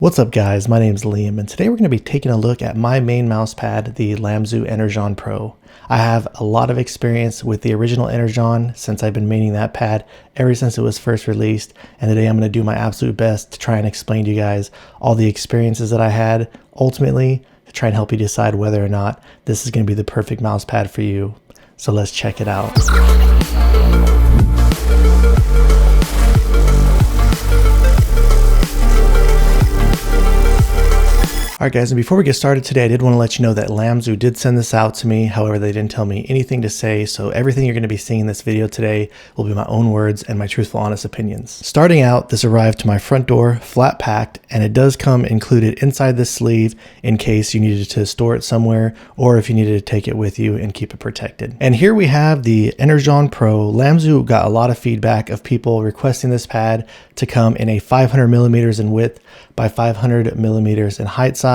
What's up guys, my name's Liam and today we're going to be taking a look at my main mousepad, the Lamzu Energon Pro. I have a lot of experience with the original Energon since I've been maining that pad ever since it was first released, and today I'm going to do my absolute best to try and explain to you guys all the experiences that I had, ultimately to try and help you decide whether or not this is going to be the perfect mousepad for you. So let's check it out. Alright guys, and before we get started today, I did want to let you know that Lamzu did send this out to me. However, they didn't tell me anything to say, so everything you're going to be seeing in this video today will be my own words and my truthful, honest opinions. Starting out, this arrived to my front door, flat packed, and it does come included inside this sleeve in case you needed to store it somewhere or if you needed to take it with you and keep it protected. And here we have the Energon Pro. Lamzu got a lot of feedback of people requesting this pad to come in a 500 millimeters in width by 500 millimeters in height size.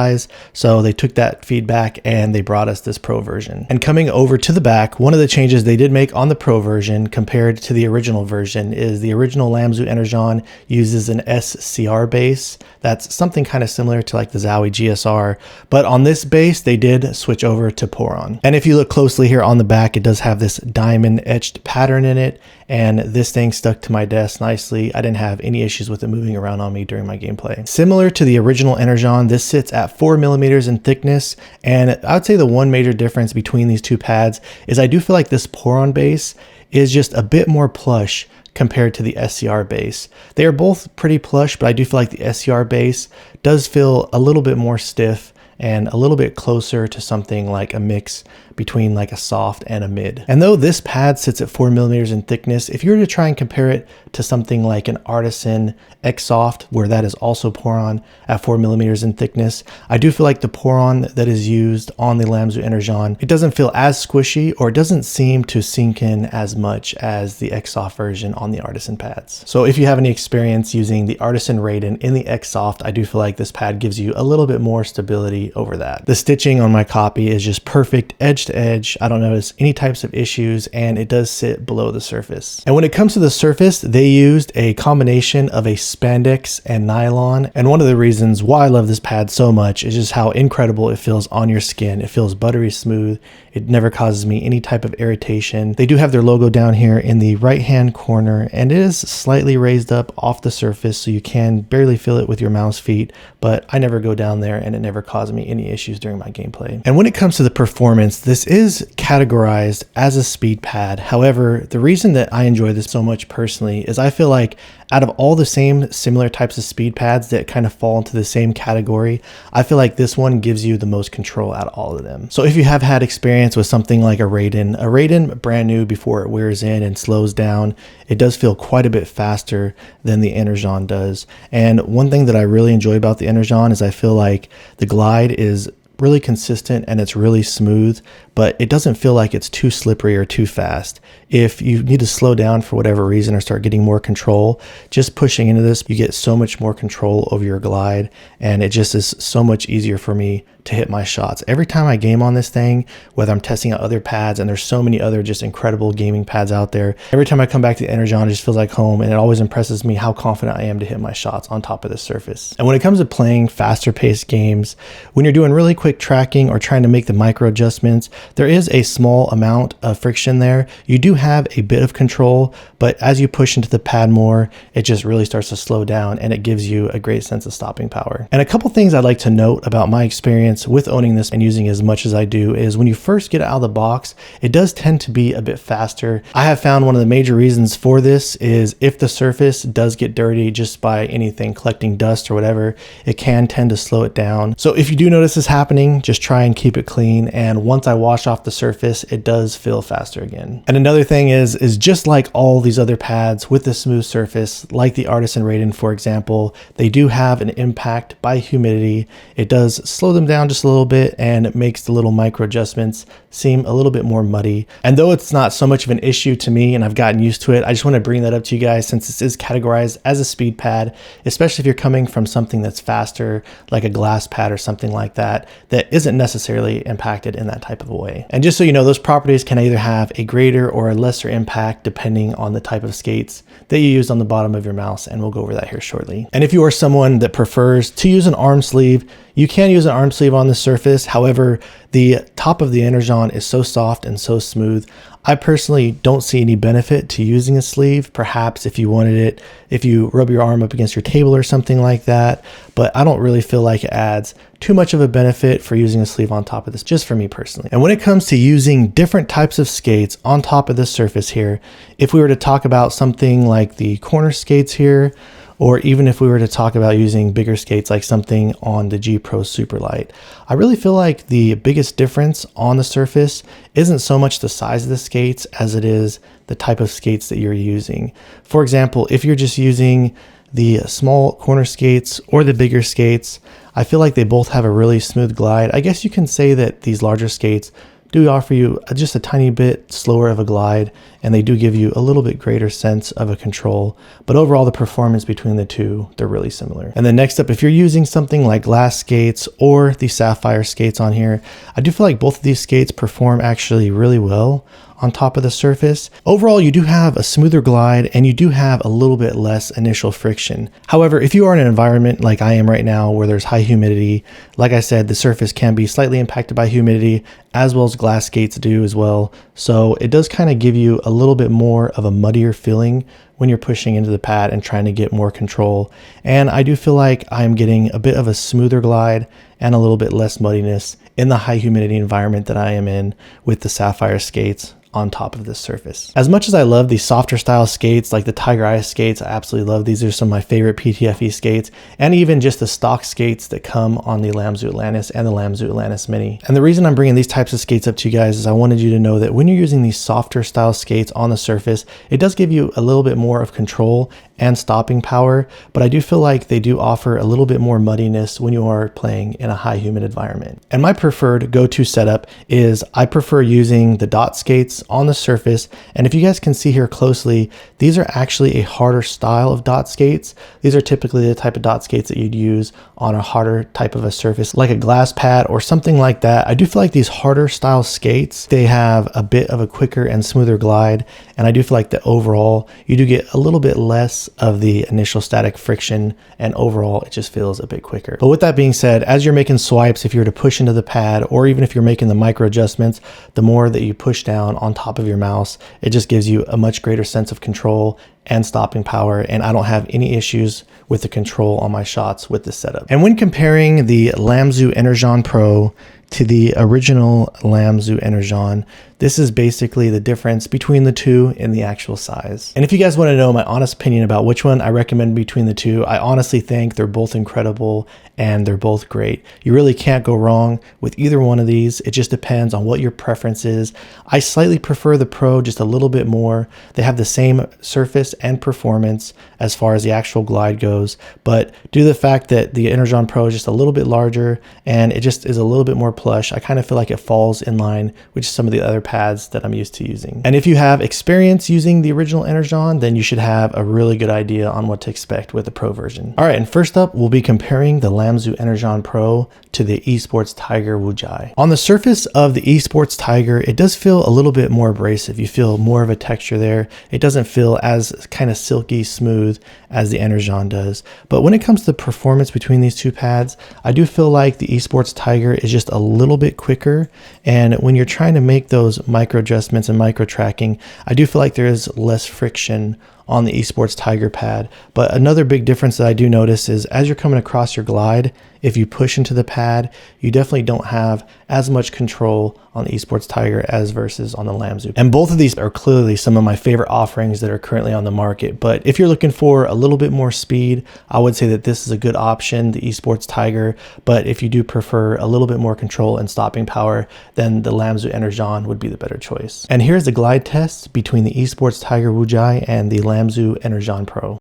So they took that feedback and they brought us this Pro version. And coming over to the back, one of the changes they did make on the Pro version compared to the original version is the original Lamzu Energon uses an SCR base. That's something kind of similar to like the Zowie GSR, but on this base they did switch over to Poron. And if you look closely here on the back, it does have this diamond etched pattern in it, and this thing stuck to my desk nicely. I didn't have any issues with it moving around on me during my gameplay. Similar to the original Energon, this sits at 4 millimeters in thickness, and I would say the one major difference between these two pads is I do feel like this Poron base is just a bit more plush compared to the SCR base. They are both pretty plush, but I do feel like the SCR base does feel a little bit more stiff and a little bit closer to something like a mix between like a soft and a mid. And though this pad sits at 4 millimeters in thickness, if you were to try and compare it to something like an Artisan xSoft, where that is also Poron at 4 millimeters in thickness, I do feel like the Poron that is used on the Lamzu Energon, it doesn't feel as squishy, or it doesn't seem to sink in as much as the xSoft version on the Artisan pads. So if you have any experience using the Artisan Raiden in the xSoft, I do feel like this pad gives you a little bit more stability over that. The stitching on my copy is just perfect edge to edge. I don't notice any types of issues, and it does sit below the surface. And when it comes to the surface, they used a combination of a spandex and nylon. And one of the reasons why I love this pad so much is just how incredible it feels on your skin. It feels buttery smooth. It never causes me any type of irritation. They do have their logo down here in the right hand corner, and it is slightly raised up off the surface, so you can barely feel it with your mouse feet, but I never go down there and it never caused me any issues during my gameplay. And when it comes to the performance, this is categorized as a speed pad. However, the reason that I enjoy this so much personally is I feel like out of all the same similar types of speed pads that kind of fall into the same category, I feel like this one gives you the most control out of all of them. So if you have had experience with something like a Raiden brand new before it wears in and slows down, it does feel quite a bit faster than the Energon does. And one thing that I really enjoy about the Energon is I feel like the glide is really consistent and it's really smooth, but it doesn't feel like it's too slippery or too fast. If you need to slow down for whatever reason or start getting more control, just pushing into this, you get so much more control over your glide, and it just is so much easier for me to hit my shots. Every time I game on this thing, whether I'm testing out other pads, and there's so many other just incredible gaming pads out there, every time I come back to the Energon, it just feels like home, and it always impresses me how confident I am to hit my shots on top of the surface. And when it comes to playing faster paced games, when you're doing really quick tracking or trying to make the micro adjustments, there is a small amount of friction there. You do have a bit of control, but as you push into the pad more, it just really starts to slow down, and it gives you a great sense of stopping power. And a couple things I'd like to note about my experience with owning this and using as much as I do is when you first get it out of the box, it does tend to be a bit faster. I have found one of the major reasons for this is if the surface does get dirty just by anything collecting dust or whatever, it can tend to slow it down. So if you do notice this happening, just try and keep it clean, and once I wash off the surface, it does feel faster again. And another thing is just like all these other pads with the smooth surface, like the Artisan Raiden for example, they do have an impact by humidity. It does slow them down just a little bit, and it makes the little micro adjustments seem a little bit more muddy. And though it's not so much of an issue to me and I've gotten used to it, I just want to bring that up to you guys since this is categorized as a speed pad, especially if you're coming from something that's faster like a glass pad or something like that. that isn't necessarily impacted in that type of a way. And just so you know, those properties can either have a greater or a lesser impact depending on the type of skates that you use on the bottom of your mouse, and we'll go over that here shortly. And if you are someone that prefers to use an arm sleeve, you can use an arm sleeve on the surface. However, the top of the Energon is so soft and so smooth, I personally don't see any benefit to using a sleeve. Perhaps if you wanted it, if you rub your arm up against your table or something like that, but I don't really feel like it adds too much of a benefit for using a sleeve on top of this, just for me personally. And when it comes to using different types of skates on top of this surface here, if we were to talk about something like the corner skates here, or even if we were to talk about using bigger skates like something on the G Pro Superlight, I really feel like the biggest difference on the surface isn't so much the size of the skates as it is the type of skates that you're using. For example, if you're just using the small corner skates or the bigger skates, I feel like they both have a really smooth glide. I guess you can say that these larger skates do offer you just a tiny bit slower of a glide, and they do give you a little bit greater sense of a control, but overall the performance between the two, they're really similar. And then next up, if you're using something like glass skates or the sapphire skates on here, I do feel like both of these skates perform actually really well on top of the surface. Overall, you do have a smoother glide and you do have a little bit less initial friction. However, if you are in an environment like I am right now where there's high humidity, like I said, the surface can be slightly impacted by humidity as well as glass skates do as well. So it does kind of give you a little bit more of a muddier feeling when you're pushing into the pad and trying to get more control. And I do feel like I'm getting a bit of a smoother glide and a little bit less muddiness in the high humidity environment that I am in with the sapphire skates on top of this surface. As much as I love these softer style skates like the Tiger Ice skates, I absolutely love these. Are some of my favorite PTFE skates, and even just the stock skates that come on the Lamzu Atlantis and the Lamzu Atlantis Mini. And the reason I'm bringing these types of skates up to you guys is I wanted you to know that when you're using these softer style skates on the surface, it does give you a little bit more of control and stopping power, but I do feel like they do offer a little bit more muddiness when you are playing in a high humid environment. And my preferred go-to setup is I prefer using the dot skates on the surface. And if you guys can see here closely, these are actually a harder style of dot skates. These are typically the type of dot skates that you'd use on a harder type of a surface like a glass pad or something like that. I do feel like these harder style skates, they have a bit of a quicker and smoother glide, and I do feel like that overall you do get a little bit less of the initial static friction, and overall it just feels a bit quicker. But with that being said, as you're making swipes, if you're to push into the pad, or even if you're making the micro adjustments, the more that you push down on top of your mouse, it just gives you a much greater sense of control and stopping power, and I don't have any issues with the control on my shots with this setup. And when comparing the Lamzu Energon Pro to the original Lamzu Energon, this is basically the difference between the two in the actual size. And if you guys want to know my honest opinion about which one I recommend between the two, I honestly think they're both incredible and they're both great. You really can't go wrong with either one of these. It just depends on what your preference is. I slightly prefer the Pro just a little bit more. They have the same surface and performance as far as the actual glide goes, but due to the fact that the Energon Pro is just a little bit larger and it just is a little bit more plush, I kind of feel like it falls in line with some of the other pads that I'm used to using. And if you have experience using the original Energon, then you should have a really good idea on what to expect with the Pro version. All right, and first up, we'll be comparing the Lamzu Energon Pro to the EspTiger Wu Jie. On the surface of the EspTiger, it does feel a little bit more abrasive. You feel more of a texture there. It doesn't feel as kind of silky smooth as the Energon does. But when it comes to the performance between these two pads, I do feel like the EspTiger is just a little bit quicker. And when you're trying to make those micro adjustments and micro tracking, I do feel like there is less friction on the EspTiger pad. But another big difference that I do notice is as you're coming across your glide, if you push into the pad, you definitely don't have as much control on the EspTiger as versus on the Lamzu. And both of these are clearly some of my favorite offerings that are currently on the market. But if you're looking for a little bit more speed, I would say that this is a good option, the EspTiger. But if you do prefer a little bit more control and stopping power, then the Lamzu Energon would be the better choice. And here's the glide test between the EspTiger Wu Jie and the Lamzu Energon Pro.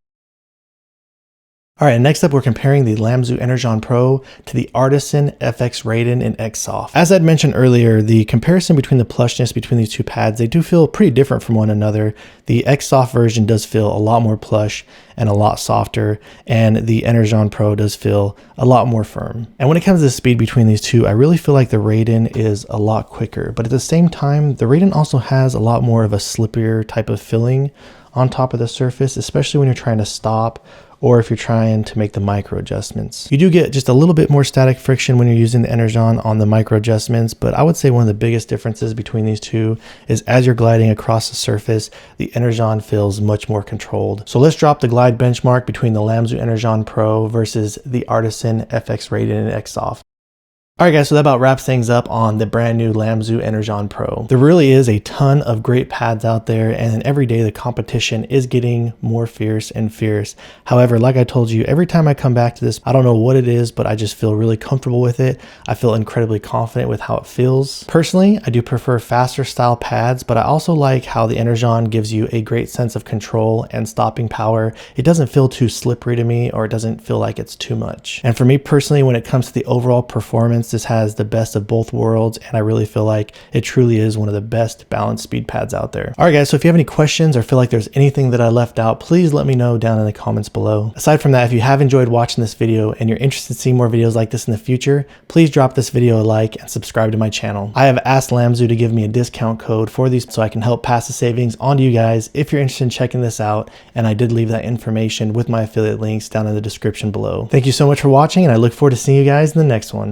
All right, next up, we're comparing the Lamzu Energon Pro to the Artisan Fx Raiden in xSoft. As I'd mentioned earlier, the comparison between the plushness between these two pads, they do feel pretty different from one another. The xSoft version does feel a lot more plush and a lot softer, and the Energon Pro does feel a lot more firm. And when it comes to the speed between these two, I really feel like the Raiden is a lot quicker, but at the same time, the Raiden also has a lot more of a slippier type of filling on top of the surface, especially when you're trying to stop or if you're trying to make the micro adjustments. You do get just a little bit more static friction when you're using the Energon on the micro adjustments, but I would say one of the biggest differences between these two is as you're gliding across the surface, the Energon feels much more controlled. So let's drop the glide benchmark between the Lamzu Energon Pro versus the Artisan Fx Raiden and xSoft. All right guys, so that about wraps things up on the brand new Lamzu Energon Pro. There really is a ton of great pads out there, and every day the competition is getting more fierce and fierce. However, like I told you, every time I come back to this, I don't know what it is, but I just feel really comfortable with it. I feel incredibly confident with how it feels. Personally, I do prefer faster style pads, but I also like how the Energon gives you a great sense of control and stopping power. It doesn't feel too slippery to me, or it doesn't feel like it's too much. And for me personally, when it comes to the overall performance, this has the best of both worlds, and I really feel like it truly is one of the best balanced speed pads out there. All right guys, so if you have any questions or feel like there's anything that I left out, please let me know down in the comments below. Aside from that, if you have enjoyed watching this video and you're interested in seeing more videos like this in the future, please drop this video a like and subscribe to my channel. I have asked Lamzu to give me a discount code for these so I can help pass the savings on to you guys if you're interested in checking this out, and I did leave that information with my affiliate links down in the description below. Thank you so much for watching, and I look forward to seeing you guys in the next one.